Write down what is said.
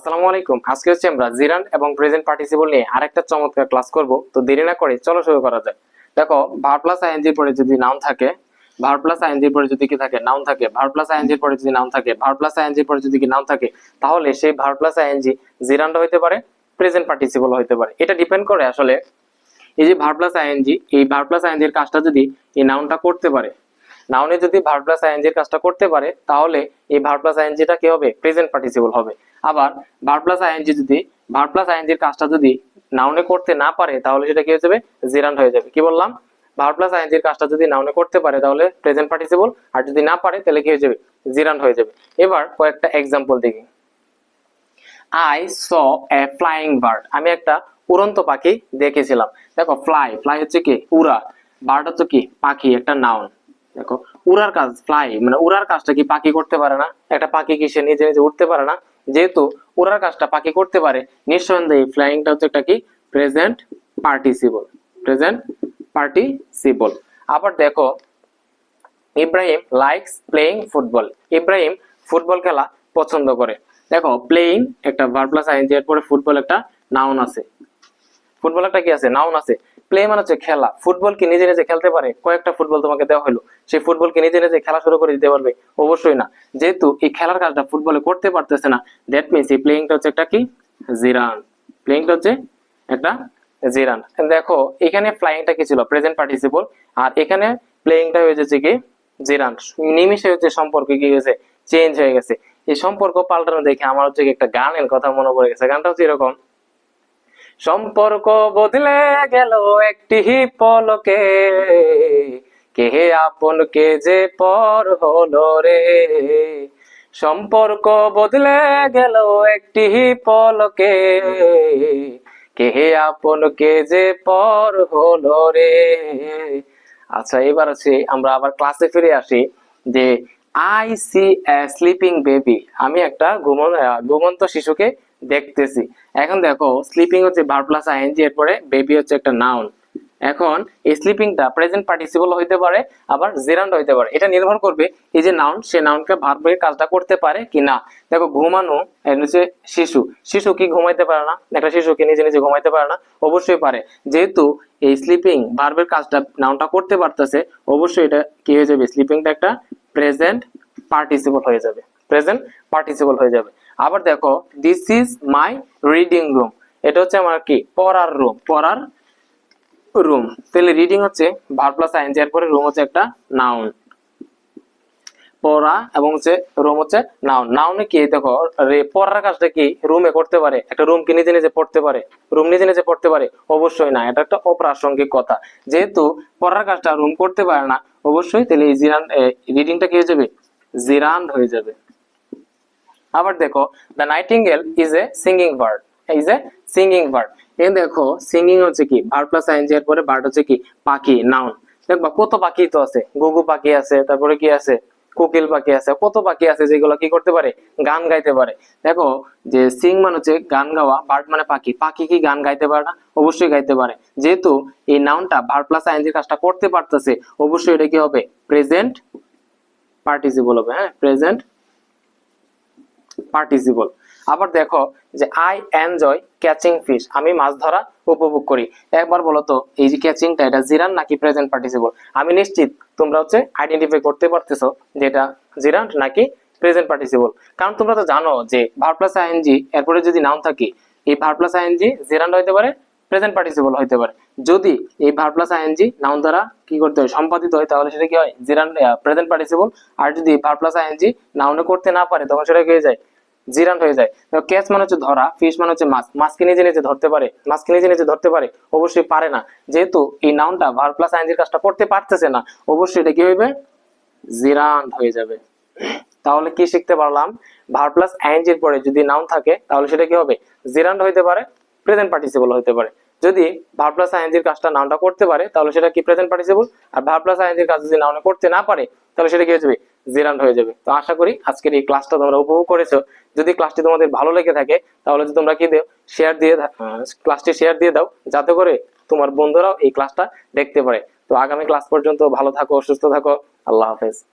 আসসালামু আলাইকুম। আজকে হচ্ছে আমরা জিরান্ড এবং প্রেজেন্ট পার্টিসিপল নিয়ে আরেকটা চমৎকার ক্লাস করব। তো দেরি না করে চলো শুরু করা যাক। দেখো, ভার্ব প্লাস আইএনজি পরে যদি নাউন থাকে, ভার্ব প্লাস আইএনজি পরে যদি কি থাকে, নাউন থাকে, ভার্ব প্লাস আইএনজি পরে যদি নাউন থাকে, ভার্ব প্লাস আইএনজি পরে যদি কি নাউন থাকে, তাহলে সেই ভার্ব প্লাস আইএনজি জিরান্ড হইতে পারে, প্রেজেন্ট পার্টিসিপল হইতে পারে। এটা ডিপেন্ড করে আসলে এই যে ভার্ব প্লাস আইএনজি, এই ভার্ব প্লাস আইএনজি এর কাজটা যদি এই নাউনটা করতে পারে, নাউনে যদি ভার্ব প্লাস আইএনজি এর কাজটা করতে পারে, তাহলে এই ভার্ব প্লাস আইএনজিটা কি হবে, প্রেজেন্ট পার্টিসিপল হবে। আবার ভার্ব প্লাস আইএনজি যদি ভার্ব প্লাস আইএনজি এর কাজটা যদি নাউনে করতে না পারে, তাহলে সেটা কি হয়ে যাবে, জিরান্ড হয়ে যাবে। কি বললাম, ভার্ব প্লাস আইএনজি এর কাজটা যদি নাউনে করতে পারে তাহলে প্রেজেন্ট পার্টিসিপল, আর যদি না পারে তাহলে কি হয়ে যাবে, জিরান্ড হয়ে যাবে। এবার কয়েকটা এক্সাম্পল দেখি। I saw A flying bird, আমি একটা উড়ন্ত পাখি দেখেছিলাম। দেখো, ফ্লাই ফ্লাই হচ্ছে কি উড়া, বার্ড হচ্ছে কি পাখি, একটা নাউন। দেখো, উড়ার কাজ ফ্লাই, মানে উড়ার কাজটা কি পাখি করতে পারে না? একটা পাখি কি সে নিজে নিজে উঠতে পারে না? যেহেতু উড়ার কাজটা পাখি করতে পারে, নিঃসন্দেহে ফ্লাইংটা হচ্ছে একটা কি প্রেজেন্ট পার্টিসিপল, প্রেজেন্ট পার্টিসিপল। আবার দেখো, Ibrahim likes playing football, Ibrahim football খেলা পছন্দ করে। দেখো, প্লেইং একটা ভার্ব প্লাস আইএনজি, এর পরে ফুটবল একটা নাউন আছে, ফুটবল একটা কি আছে, নাউন আছে। প্লে মানে হচ্ছে খেলা। ফুটবল কি নিজে নিজে খেলতে পারে? কয়েকটা ফুটবল তোমাকে দেওয়া হলো, সেই ফুটবল কি নিজে নিজে খেলা শুরু করে দিতে পারবে? অবশ্যই না। যেহেতু এই খেলার কাজটা ফুটবলে করতে পারতেছে না, দ্যাট মিনস এই প্লেইংটা হচ্ছে একটা কি জিরান, প্লেইংটা হচ্ছে একটা জিরান। দেখো, এখানে ফ্লাইংটা কি ছিল, প্রেজেন্ট পার্টিসিপল, আর এখানে প্লেইংটা হয়ে যাচ্ছে কি জিরান। নিমিশে হচ্ছে সম্পর্ক কি হয়েছে, চেঞ্জ হয়ে গেছে। এই সম্পর্ক পাল্টানো দেখে আমার হচ্ছে একটা গানের কথা মনে পড়ে গেছে। গানটা হচ্ছে এরকম: সম্পর্ক বদলে গেল একটি পলকে, কে আপন কে যে পর হলো রে। সম্পর্ক বদলে গেল একটি পলকে, কে আপন কে যে পর হলো রে। আচ্ছা, এবার আছে আমরা আবার ক্লাসে ফিরে আসি। যে I see a sleeping baby, আমি একটা ঘুমন্ত শিশুকে দেখতেছি। এখন দেখো, স্লিপিং হচ্ছে ভার্ব প্লাস আইএনজি, এরপরে বেবি হচ্ছে একটা নাউন। এখন এই স্লিপিংটা প্রেজেন্ট পার্টিসিপল হইতে পারে, আবার জিরান্ড হইতে পারে। এটা নির্ভর করবে এই যে নাউন, সে নাউনকে ভার্বের কাজটা করতে পারে কি না। দেখো, ঘুমানো হচ্ছে শিশু, শিশু কি ঘুমাইতে পারে না? একটা শিশু কি নিজে নিজে ঘুমাইতে পারে না? অবশ্যই পারে। যেহেতু এই স্লিপিং ভার্বের কাজটা নাউনটা করতে পারতেছে, অবশ্যই এটা কি হয়ে যাবে, স্লিপিংটা একটা প্রেজেন্ট পার্টিসিপল হয়ে যাবে, প্রেজেন্ট পার্টিসিপল হয়ে যাবে। আবার দেখো, this is my reading room, এটা হচ্ছে আমার কি পড়ার রুম, পড়ার রুম। তাহলে রিডিং হচ্ছে ভার্ব প্লাস আইএনজি, এরপরে রুম হচ্ছে একটা নাউন, পড়া এবং হচ্ছে রুম হচ্ছে নাউন। নাউনে কি দেখো, পড়ার কাজটা কি রুমে করতে পারে? একটা রুম কি নিজে নিজে পড়তে পারে? রুম নিজে নিজে পড়তে পারে? অবশ্যই না, এটা একটা অপ্রাসঙ্গিক কথা। যেহেতু পড়ার কাজটা রুম করতে পারে না, অবশ্যই তাহলে এই জিরান রিডিংটা কি হয়ে যাবে, জিরান্ড হয়ে যাবে। আবার দেখো, the nightingale is a singing bird, is a singing bird. এই দেখো, সিঙ্গিং হচ্ছে কি ভার্ব প্লাস আইএনজি, এর পরে বার্ড হচ্ছে কি পাখি, নাউন। দেখবা কত পাখি তো আছে, গুগু পাখি আছে, তারপরে কি আছে, কোকিল পাখি আছে, কত পাখি আছে যেগুলো কি করতে পারে, গান গাইতে পারে। দেখো, যে সিং মানে হচ্ছে গান গাওয়া, বার্ড মানে পাখি, পাখি কি গান গাইতে পারে না? অবশ্যই গাইতে পারে। যেহেতু এই নাউনটা ভার্ব প্লাস আইএনজি কাজটা করতে পারতেছে, অবশ্যই এটা কি হবে, প্রেজেন্ট পার্টিসিপল হবে। হ্যাঁ, প্রেজেন্ট পার্টিসিপল। আবার দেখো, যে আই এনজয় ক্যাচিং ফিশ, আমি মাছ ধরা উপভোগ করি। একবার বলো তো, এই যে ক্যাচিংটা, এটা জিরান নাকি প্রেজেন্ট পার্টিসিপল? আমি নিশ্চিত তোমরা হচ্ছে আইডেন্টিফাই করতে পারতেছো যে এটা জিরান নাকি প্রেজেন্ট পার্টিসিপল। কারণ তোমরা তো জানো যে ভার্ব প্লাস আইএনজি এরপরে যদি নাউন থাকে, এই ভার্ব প্লাস আইএনজি জিরান হইতে পারে, প্রেজেন্ট পার্টিসিপল হইতে পারে। যদি এই ভার্ব প্লাস আইএনজি নাউন দ্বারা কি করতে হয়, সম্পাদিত হয়, তাহলে সেটা কি হয়, জিরান প্রেজেন্ট পার্টিসিপল। আর যদি ভার্ব প্লাস আইএনজি নাউনে করতে না পারে, তখন সেটা কি হয়ে যায়, জিরান্ড হয়ে যায়। ক্যাচ মানে হচ্ছে ধরা, ফিশ মানে হচ্ছে মাছ, মাছকে নিজে নিজে ধরতে পারে? মাছকে নিজে নিজে ধরতে পারে? অবশ্যই পারে না। যেহেতু এই নাউনটা ভার্ব প্লাস আইএনজির কাজটা করতে পারতেছে না, অবশ্যই এটা কি হইবে, জিরান্ড হয়ে যাবে। তাহলে কি শিখতে পারলাম, ভার্ব প্লাস আইএনজির পরে যদি নাউন থাকে, তাহলে সেটা কি হবে, জিরান্ড হইতে পারে, প্রেজেন্ট পার্টিসিপল হইতে পারে। যদি ভার্ব প্লাস আইএনজির কাজটা নাউনটা করতে পারে, তাহলে সেটা কি প্রেজেন্ট পার্টিসিপল। আর ভার্ব প্লাস আইএনজির কাজ যদি নাউনে করতে না পারে, তাহলে সেটা কি হয়ে যাবে, জিরান্ড হয়ে যাবে। তো আশা করি আজকের এই ক্লাসটা তোমরা উপভোগ করেছো। যদি ক্লাসটি তোমাদের ভালো লেগে থাকে, তাহলে তোমরা কি দিও, শেয়ার দিয়ে, ক্লাসটি শেয়ার দিয়ে দাও, যাতে করে তোমার বন্ধুরাও এই ক্লাসটা দেখতে পারে। তো আগামী ক্লাস পর্যন্ত ভালো থাকো, সুস্থ থাকো, আল্লাহ হাফেজ।